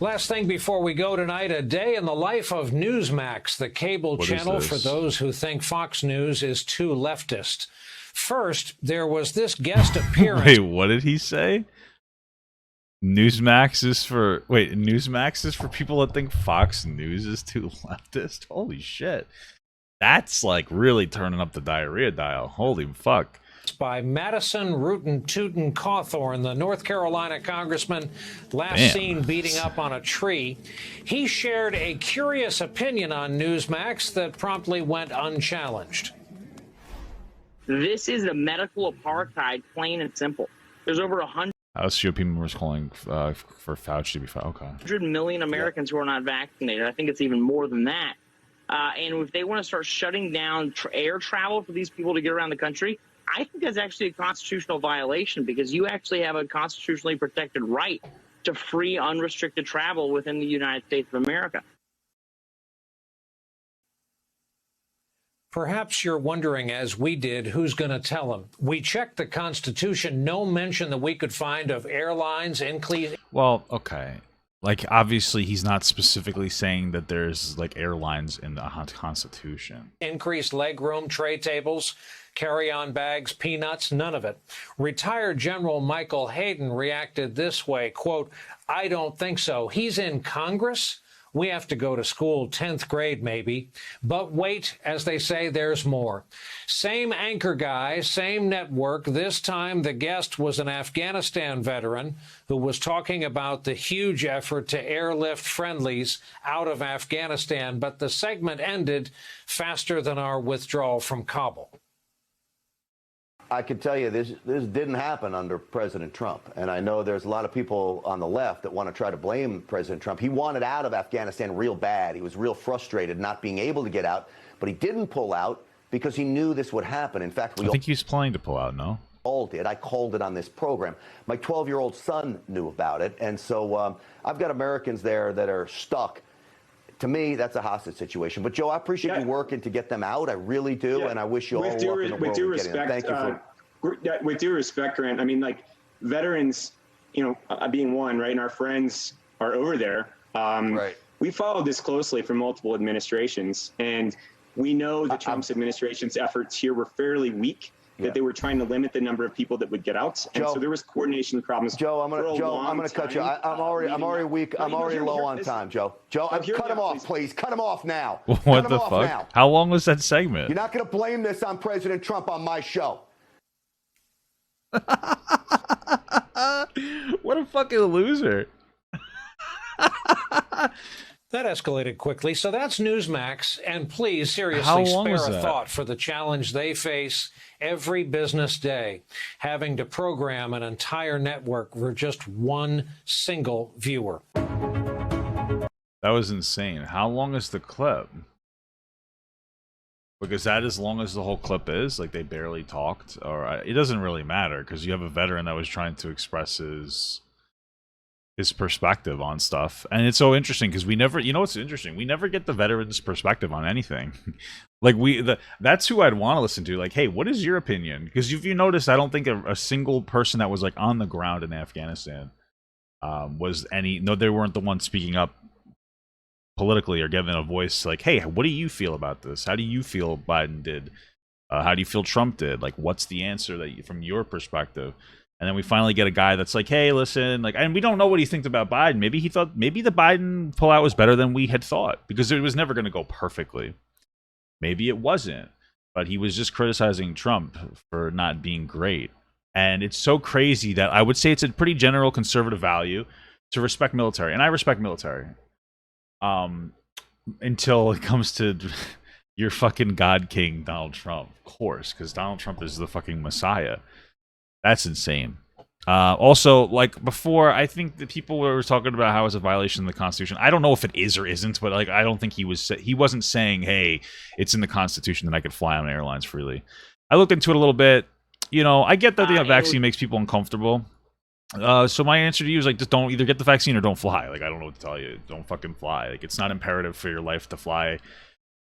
Last thing before we go tonight, a day in the life of Newsmax, the cable channel for those who think Fox News is too leftist. First, there was this guest appearance. Wait, what did he say? Newsmax is for people that think Fox News is too leftist? Holy shit. That's like really turning up the diarrhea dial. Holy fuck. By Madison Rootin' Tootin' Cawthorn, the North Carolina congressman last seen beating up on a tree. He shared a curious opinion on Newsmax that promptly went unchallenged. This is a medical apartheid, plain and simple. There's over 100 House GOP members calling for Fauci to be fired. Okay. 100 million Americans who are not vaccinated. I think it's even more than that. And if they want to start shutting down air travel for these people to get around the country, I think that's actually a constitutional violation, because you actually have a constitutionally protected right to free, unrestricted travel within the United States of America. Perhaps you're wondering, as we did, who's going to tell him. We checked the Constitution. No mention that we could find of airlines increasing. Well, okay. Like, obviously, he's not specifically saying that there's, like, airlines in the Constitution. Increased legroom, tray tables, carry-on bags, peanuts, none of it. Retired General Michael Hayden reacted this way, quote, "I don't think so. He's in Congress. We have to go to school, 10th grade maybe. But wait, as they say, there's more." Same anchor guy, same network. This time the guest was an Afghanistan veteran who was talking about the huge effort to airlift friendlies out of Afghanistan. But the segment ended faster than our withdrawal from Kabul. I can tell you this didn't happen under President Trump. And I know there's a lot of people on the left that want to try to blame President Trump. He wanted out of Afghanistan real bad. He was real frustrated not being able to get out. But he didn't pull out because he knew this would happen. In fact, I think he's planning to pull out, no? All did. I called it on this program. My 12-year-old son knew about it. And so I've got Americans there that are stuck. To me, that's a hostage situation. But, Joe, I appreciate you working to get them out. I really do, and I wish you all luck in the world. With due respect, thank you with due respect, Grant, I mean, like, veterans, you know, being one, right, and our friends are over there. Right. We followed this closely for multiple administrations, and we know that Trump's administration's efforts here were fairly weak. That they were trying to limit the number of people that would get out, and so there was coordination problems. Joe, I'm gonna cut you. I'm already weak. I'm already low on time, Joe. Joe, cut him off, please. Cut him off now. What the fuck? How long was that segment? You're not gonna blame this on President Trump on my show. What a fucking loser. That escalated quickly. So that's Newsmax. And please, seriously, spare a thought for the challenge they face every business day, having to program an entire network for just one single viewer. That was insane. How long is the clip? Because that as long as the whole clip is, like they barely talked, or it doesn't really matter because you have a veteran that was trying to express his perspective on stuff. And it's so interesting because we never, you know what's interesting? We never get the veteran's perspective on anything. Like that's who I'd want to listen to. Like, hey, what is your opinion? Because if you notice, I don't think a single person that was like on the ground in Afghanistan they weren't the ones speaking up politically or giving a voice like, hey, what do you feel about this? How do you feel Biden did? How do you feel Trump did? Like, what's the answer that from your perspective? And then we finally get a guy that's like, hey, listen, like, and we don't know what he thinks about Biden. Maybe he thought the Biden pullout was better than we had thought because it was never going to go perfectly. Maybe it wasn't, but he was just criticizing Trump for not being great. And it's so crazy that I would say it's a pretty general conservative value to respect military. And I respect military. Until it comes to your fucking God King, Donald Trump, of course, because Donald Trump is the fucking Messiah. That's insane. Also, like before, I think that people were talking about how it's a violation of the Constitution. I don't know if it is or isn't, but like I don't think he wasn't saying, hey, it's in the Constitution that I could fly on airlines freely. I looked into it a little bit. You know, I get that the vaccine makes people uncomfortable. So my answer to you is like, just don't either get the vaccine or don't fly. Like, I don't know what to tell you. Don't fucking fly. Like, it's not imperative for your life to fly.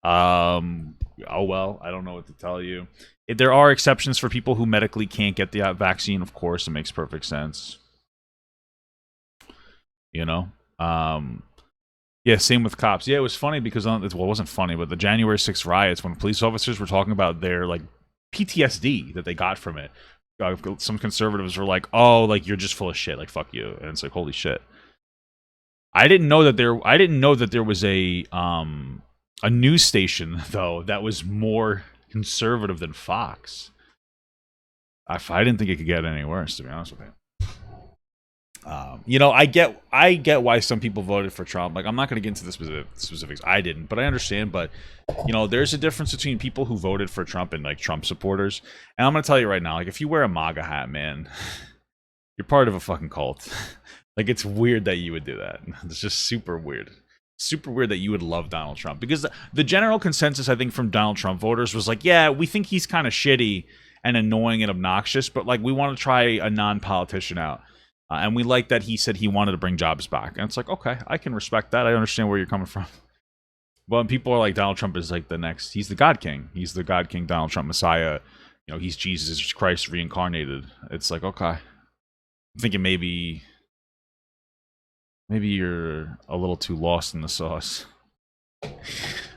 Oh well, I don't know what to tell you. There are exceptions for people who medically can't get the vaccine. Of course, it makes perfect sense. You know, Yeah, same with cops. Yeah, it was funny because well, it wasn't funny, but the January 6th riots, when police officers were talking about their like PTSD that they got from it, some conservatives were like, "Oh, like you're just full of shit. Like fuck you." And it's like, holy shit. I didn't know that there was a news station though that was more conservative than Fox. I didn't think it could get any worse, to be honest with you. You know, I get why some people voted for Trump. Like, I'm not going to get into the specifics. I didn't, but I understand. But you know, there's a difference between people who voted for Trump and like Trump supporters. And I'm going to tell you right now, like, if you wear a MAGA hat, man, you're part of a fucking cult. Like, it's weird that you would do that. It's just super weird. Super weird that you would love Donald Trump, because the general consensus, I think, from Donald Trump voters was like, yeah, we think he's kind of shitty and annoying and obnoxious, but like we want to try a non-politician out. And we like that he said he wanted to bring jobs back. And it's like, okay, I can respect that. I understand where you're coming from. But people are like, Donald Trump is like he's the God King. He's the God King, Donald Trump Messiah. You know, he's Jesus Christ reincarnated. It's like, okay. I'm thinking maybe you're a little too lost in the sauce.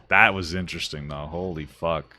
That was interesting, though. Holy fuck.